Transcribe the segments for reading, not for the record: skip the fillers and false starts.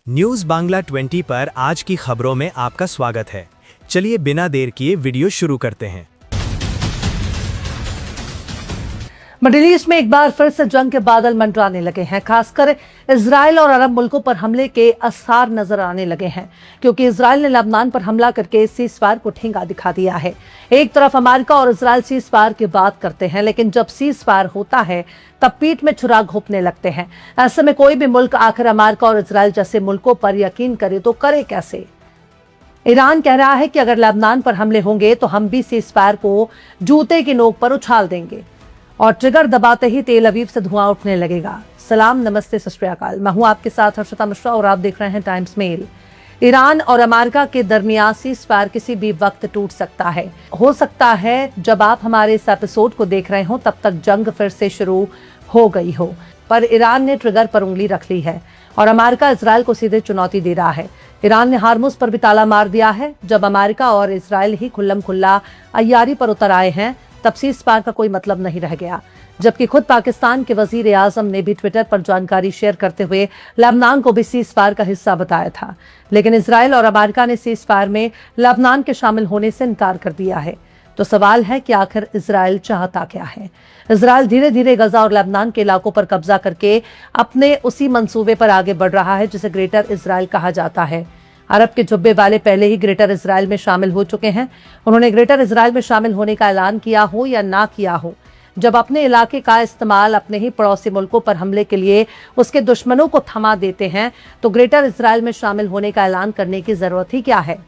News Bangla 20 पर आज की खबरों में आपका स्वागत है। चलिए बिना देर किए वीडियो शुरू करते हैं। मिडिल ईस्ट में एक बार फिर से जंग के बादल मंडराने लगे हैं। खासकर इजराइल और अरब मुल्कों पर हमले के आसार नजर आने लगे हैं, क्योंकि इजराइल ने लेबनान पर हमला करके सीज़फायर को ठेंगा दिखा दिया है। एक तरफ अमेरिका और इजराइल सीज़फायर की बात करते हैं, लेकिन जब सीज़फायर होता है तब पीठ में छुरा घोंपने लगते हैं। ऐसे में कोई भी मुल्क आखिर अमेरिका और इजराइल जैसे मुल्कों पर यकीन करे तो करे कैसे। ईरान कह रहा है कि अगर लेबनान पर हमले होंगे तो हम भी सीज़फायर को जूते की नोक पर उछाल देंगे और ट्रिगर दबाते ही तेल अवीव से धुआं उठने लगेगा। सलाम, नमस्ते, सत श्री अकाल। मैं हूं आपके साथ हर्षिता मिश्रा और आप देख रहे हैं टाइम्स मेल। ईरान और अमेरिका के दरमियान सीज़फायर किसी भी वक्त टूट सकता है। हो सकता है जब आप हमारे इस एपिसोड को देख रहे हो तब तक जंग फिर से शुरू हो गई हो, पर ईरान ने ट्रिगर पर उंगली रख ली है और अमेरिका इजराइल को सीधे चुनौती दे रहा है। ईरान ने हार्मुज पर भी ताला मार दिया है। जब अमेरिका और इजराइल ही खुल्लम खुल्ला अय्यारी पर उतर आए हैं तब सीज़फायर का कोई मतलब नहीं रह गया, जबकि खुद पाकिस्तान के वजीर आजम ने भी ट्विटर पर जानकारी शेयर करते हुए लेबनान को भी सीज़फायर का हिस्सा बताया था। लेकिन इजराइल और अमेरिका ने सीज़फायर में लेबनान के शामिल होने से इनकार कर दिया है। तो सवाल है कि आखिर इजराइल चाहता क्या है। इजराइल धीरे धीरे गजा और लेबनान के इलाकों पर कब्जा करके अपने उसी मंसूबे पर आगे बढ़ रहा है जिसे ग्रेटर इजराइल कहा जाता है। अरब के जुब्बे वाले पहले ही ग्रेटर इजराइल में शामिल हो चुके हैं। उन्होंने ग्रेटर इजराइल में शामिल होने का ऐलान किया हो या ना किया हो, जब अपने इलाके का इस्तेमाल अपने ही पड़ोसी मुल्कों पर हमले के लिए उसके दुश्मनों को थमा देते हैं तो ग्रेटर इजराइल में शामिल होने का ऐलान करने की जरूरत ही क्या है।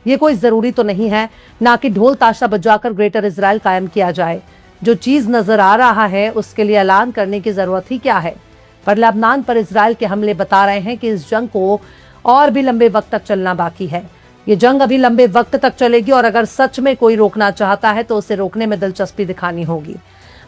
ये कोई जरूरी तो नहीं है ना कि ढोल ताशा बजाकर ग्रेटर इजराइल कायम किया जाए। जो चीज नजर आ रहा है उसके लिए ऐलान करने की जरूरत ही क्या है। पर लेबनान पर इजराइल के हमले बता रहे हैं कि इस जंग को और भी लंबे वक्त तक चलना बाकी है। ये जंग अभी लंबे वक्त तक चलेगी और अगर सच में कोई रोकना चाहता है तो उसे रोकने में दिलचस्पी दिखानी होगी।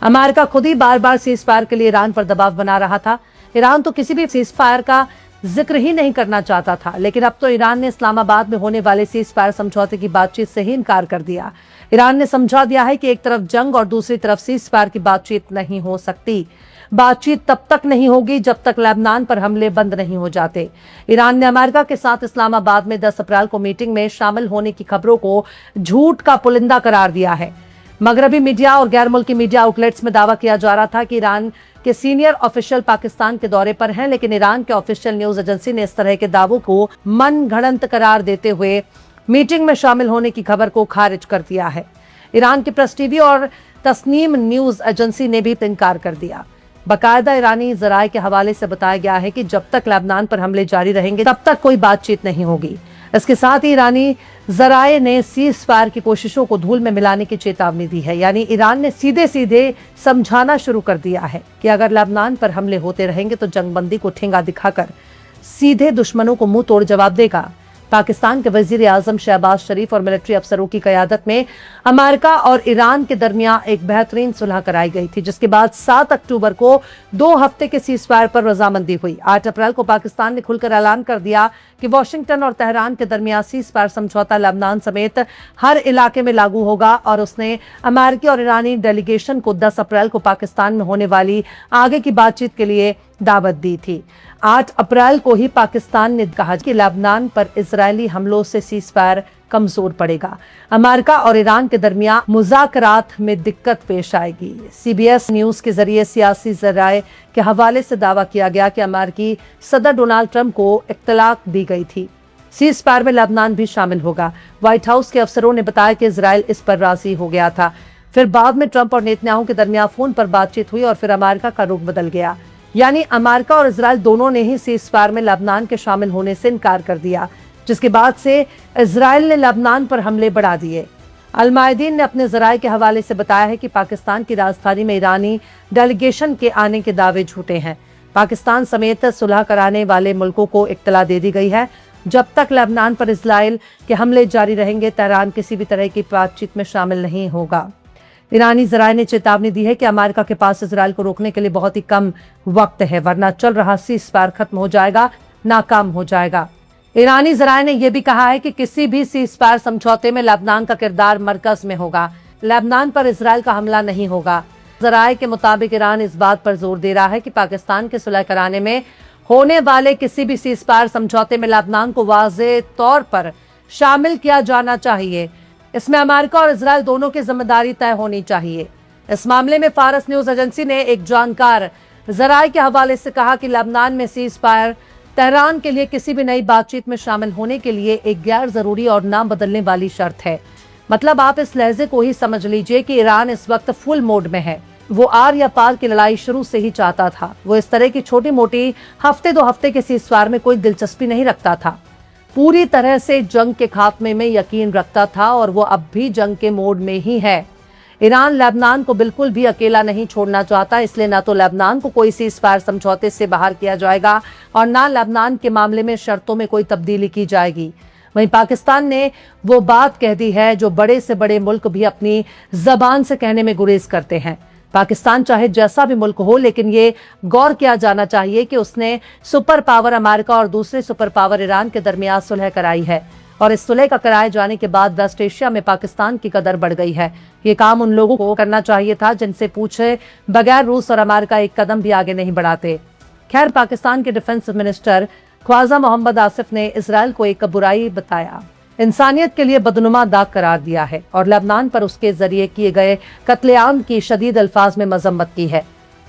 अमेरिका खुद ही बार बार सीज़फायर के लिए ईरान पर दबाव बना रहा था। ईरान तो किसी भी सीज़फायर का जिक्र ही नहीं करना चाहता था, लेकिन अब तो ईरान ने इस्लामाबाद में होने वाले सीज़फायर समझौते की बातचीत से ही इनकार कर दिया। ईरान ने समझा दिया है कि एक तरफ जंग और दूसरी तरफ सीज़फायर की बातचीत नहीं हो सकती। बातचीत तब तक नहीं होगी जब तक लेबनान पर हमले बंद नहीं हो जाते। ईरान ने अमेरिका के साथ इस्लामाबाद में 10 अप्रैल को मीटिंग में शामिल होने की खबरों को झूठ का पुलिंदा करार दिया है। मगरबी मीडिया और गैर मुल्की मीडिया आउटलेट्स में दावा किया जा रहा था कि ईरान के सीनियर ऑफिशियल पाकिस्तान के दौरे पर हैं, लेकिन ईरान के ऑफिशियल न्यूज एजेंसी ने इस तरह के दावों को मनगढ़ंत करार देते हुए मीटिंग में शामिल होने की खबर को खारिज कर दिया है। ईरान की प्रेस टीवी और तस्नीम न्यूज एजेंसी ने भी इनकार कर दिया। बाकायदा ईरानी जराये के हवाले से बताया गया है कि जब तक लेबनान पर हमले जारी रहेंगे तब तक कोई बातचीत नहीं होगी। इसके साथ ही ईरानी जराये ने सीज़फायर की कोशिशों को धूल में मिलाने की चेतावनी दी है। यानी ईरान ने सीधे सीधे समझाना शुरू कर दिया है कि अगर लेबनान पर हमले होते रहेंगे तो जंगबंदी को ठेंगा दिखाकर सीधे दुश्मनों को मुंह तोड़ जवाब देगा। पाकिस्तान के वजीर आजम शहबाज शरीफ और मिलिट्री अफसरों की क़यादत में अमेरिका और ईरान के दरमियान एक बेहतरीन सुलह कराई गई थी, जिसके बाद 7 अक्टूबर को 2 हफ्ते के सीज़फायर पर रजामंदी हुई। 8 अप्रैल को पाकिस्तान ने खुलकर ऐलान कर दिया कि वाशिंगटन और तेहरान के दरमियान सीज़फायर समझौता लेबनान समेत हर इलाके में लागू होगा और उसने अमेरिकी और ईरानी डेलीगेशन को 10 अप्रैल को पाकिस्तान में होने वाली आगे की बातचीत के लिए दावत दी थी। 8 अप्रैल को ही पाकिस्तान ने कहा कि लेबनान पर इजरायली हमलों से सीज़फायर कमजोर पड़ेगा। अमेरिका और ईरान के दरमियान मुज़ाकरात में दिक्कत पेश आएगी। CBS न्यूज के जरिए सियासी जराये के हवाले से दावा किया गया कि अमेरिकी सदर डोनाल्ड ट्रंप को इत्तलाक दी गई थी। सीज़फायर में लेबनान भी शामिल होगा। व्हाइट हाउस के अफसरों ने बताया कि इजराइल इस पर राजी हो गया था। फिर बाद में ट्रंप और नेतन्याहू के दरमियान फोन पर बातचीत हुई और फिर अमेरिका का रुख बदल गया। यानी अमेरिका और इजराइल दोनों ने ही सीज़फायर में लेबनान के शामिल होने से इनकार कर दिया, जिसके बाद से इजराइल ने लेबनान पर हमले बढ़ा दिए। अल-मायदीन ने अपने जराये के हवाले से बताया है कि पाकिस्तान की राजधानी में ईरानी डेलीगेशन के आने के दावे झूठे हैं। पाकिस्तान समेत सुलह कराने वाले मुल्कों को इत्तला दे दी गई है। जब तक लेबनान पर इजराइल के हमले जारी रहेंगे तेहरान किसी भी तरह की बातचीत में शामिल नहीं होगा। ईरानी जराये ने चेतावनी दी है कि अमेरिका के पास इजराइल को रोकने के लिए बहुत ही कम वक्त है, वरना चल रहा सीज़फायर खत्म हो जाएगा, नाकाम हो जाएगा। ईरानी जराये ने यह भी कहा है कि किसी भी सीज़फायर समझौते में लेबनान का किरदार मरकज में होगा। लेबनान पर इजराइल का हमला नहीं होगा। जराये के मुताबिक ईरान इस बात पर जोर दे रहा है कि पाकिस्तान के सुलह कराने में होने वाले किसी भी सीज़फायर समझौते में लेबनान को वाज़ेह तौर पर शामिल किया जाना चाहिए। इसमें अमेरिका और इजराइल दोनों की जिम्मेदारी तय होनी चाहिए। इस मामले में फारस न्यूज एजेंसी ने एक जानकार जराए के हवाले से कहा कि लेबनान में सीज़फायर तेहरान के लिए किसी भी नई बातचीत में शामिल होने के लिए एक गैर जरूरी और नाम बदलने वाली शर्त है। मतलब आप इस लहजे को ही समझ लीजिए कि ईरान इस वक्त फुल मोड में है। वो आर या पार की लड़ाई शुरू से ही चाहता था। वो इस तरह की छोटी मोटी हफ्ते 2 हफ्ते के सीज़फायर में कोई दिलचस्पी नहीं रखता था। पूरी तरह से जंग के खात्मे में यकीन रखता था और वो अब भी जंग के मोड में ही है। ईरान लेबनान को बिल्कुल भी अकेला नहीं छोड़ना चाहता, इसलिए ना तो लेबनान को कोई सीज़फायर समझौते से बाहर किया जाएगा और ना लेबनान के मामले में शर्तों में कोई तब्दीली की जाएगी। वहीं पाकिस्तान ने वो बात कह दी है जो बड़े से बड़े मुल्क भी अपनी जबान से कहने में गुरेज करते हैं। पाकिस्तान चाहे जैसा भी मुल्क हो, लेकिन ये गौर किया जाना चाहिए कि उसने सुपर पावर अमेरिका और दूसरे सुपर पावर ईरान के दरमियान सुलह कराई है और इस सुलह का कराए जाने के बाद वेस्ट एशिया में पाकिस्तान की कदर बढ़ गई है। ये काम उन लोगों को करना चाहिए था जिनसे पूछे बगैर रूस और अमेरिका एक कदम भी आगे नहीं बढ़ाते। खैर, पाकिस्तान के डिफेंस मिनिस्टर ख्वाजा मोहम्मद आसिफ ने इसराइल को एक बुराई बताया, इंसानियत के लिए बदनुमा दाग करार दिया है और लेबनान पर उसके जरिए किए गए कत्लेआम की शदीद अल्फाज में मजम्मत की है।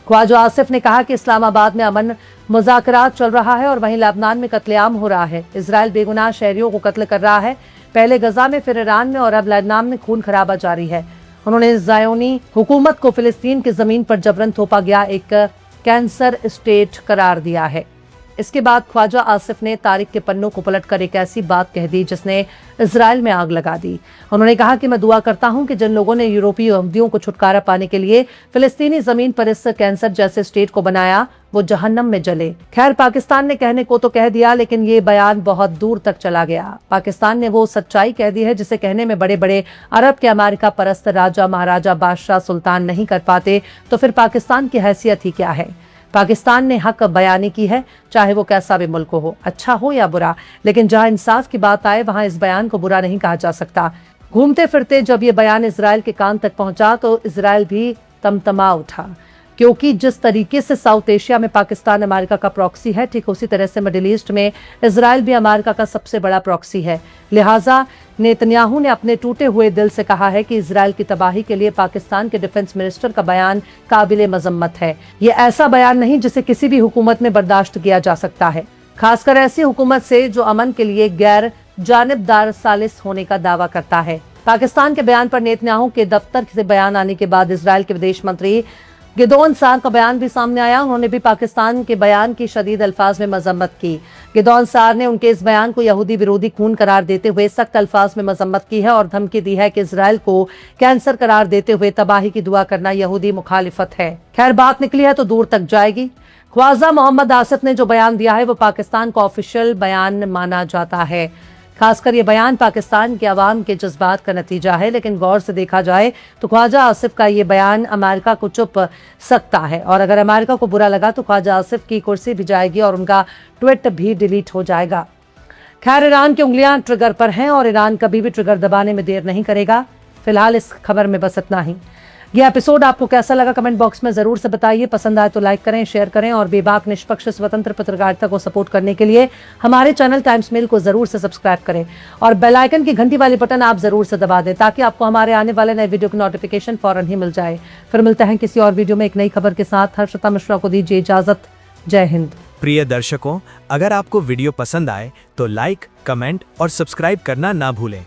ख्वाजा आसिफ ने कहा कि इस्लामाबाद में अमन मुज़ाकरात चल रहा है और वहीं लेबनान में कत्लेआम हो रहा है। इजराइल बेगुनाह शहरियों को कत्ल कर रहा है, पहले गजा में, फिर ईरान में और अब लेबनान में खून खराबा जारी है। उन्होंने ज़ायोनी हुकूमत को फिलिस्तीन की जमीन पर जबरन थोपा गया एक कैंसर स्टेट करार दिया है। इसके बाद ख्वाजा आसिफ ने तारीख के पन्नों को पलटकर एक ऐसी बात कह दी जिसने इजराइल में आग लगा दी। उन्होंने कहा कि मैं दुआ करता हूं कि जिन लोगों ने यूरोपीय यहूदियों को छुटकारा पाने के लिए फिलिस्तीनी जमीन पर इस कैंसर जैसे स्टेट को बनाया, वो जहन्नम में जले। खैर, पाकिस्तान ने कहने को तो कह दिया, लेकिन ये बयान बहुत दूर तक चला गया। पाकिस्तान ने वो सच्चाई कह दी है जिसे कहने में बड़े बड़े अरब के अमेरिका परस्त राजा, महाराजा, बादशाह, सुल्तान नहीं कर पाते, तो फिर पाकिस्तान की हैसियत ही क्या है। पाकिस्तान ने हक बयानी की है, चाहे वो कैसा भी मुल्क हो, अच्छा हो या बुरा, लेकिन जहां इंसाफ की बात आए वहां इस बयान को बुरा नहीं कहा जा सकता। घूमते फिरते जब ये बयान इजराइल के कान तक पहुंचा तो इजराइल भी तमतमा उठा, क्योंकि जिस तरीके से साउथ एशिया में पाकिस्तान अमेरिका का प्रॉक्सी है, ठीक उसी तरह से मिडिल ईस्ट में इजराइल भी अमेरिका का सबसे बड़ा प्रॉक्सी है। लिहाजा नेतन्याहू ने अपने टूटे हुए दिल से कहा है कि इजराइल की तबाही के लिए पाकिस्तान के डिफेंस मिनिस्टर का बयान काबिले मजम्मत है। ये ऐसा बयान नहीं जिसे किसी भी हुकूमत में बर्दाश्त किया जा सकता है, खासकर ऐसी हुकूमत से जो अमन के लिए गैर जानिबदार सालिस होने का दावा करता है। पाकिस्तान के बयान पर नेतन्याहू के दफ्तर से बयान आने के बाद इजराइल के विदेश मंत्री गिदोन सार का बयान भी सामने आया। उन्होंने भी पाकिस्तान के बयान की शदीद अल्फाज में मजम्मत की। गिदोन सार ने उनके इस बयान को यहूदी विरोधी खून करार देते हुए सख्त अल्फाज में मजम्मत की है और धमकी दी है कि इजराइल को कैंसर करार देते हुए तबाही की दुआ करना यहूदी मुखालिफत है। खैर, बात निकली है तो दूर तक जाएगी। ख्वाजा मोहम्मद आसिफ ने जो बयान दिया है वो पाकिस्तान का ऑफिशियल बयान माना जाता है। खासकर ये बयान पाकिस्तान के अवाम के जज्बात का नतीजा है, लेकिन गौर से देखा जाए तो ख्वाजा आसिफ का ये बयान अमेरिका को चुप सकता है और अगर अमेरिका को बुरा लगा तो ख्वाजा आसिफ की कुर्सी भी जाएगी और उनका ट्वीट भी डिलीट हो जाएगा। खैर, ईरान की उंगलियां ट्रिगर पर हैं और ईरान कभी भी ट्रिगर दबाने में देर नहीं करेगा। फिलहाल इस खबर में बस इतना ही। यह एपिसोड आपको कैसा लगा कमेंट बॉक्स में जरूर से बताइए। पसंद आए तो लाइक करें, शेयर करें और बेबाक निष्पक्ष स्वतंत्र पत्रकारिता को सपोर्ट करने के लिए हमारे चैनल टाइम्स मेल को जरूर से सब्सक्राइब करें और बेल आइकन की घंटी वाली बटन आप जरूर से दबा दें ताकि आपको हमारे आने वाले नए वीडियो की नोटिफिकेशन फौरन ही मिल जाए। फिर मिलते हैं किसी और वीडियो में एक नई खबर के साथ। हर्षिता मिश्रा को दीजिए इजाजत। जय हिंद। प्रिय दर्शकों, अगर आपको वीडियो पसंद आए तो लाइक, कमेंट और सब्सक्राइब करना ना भूलें।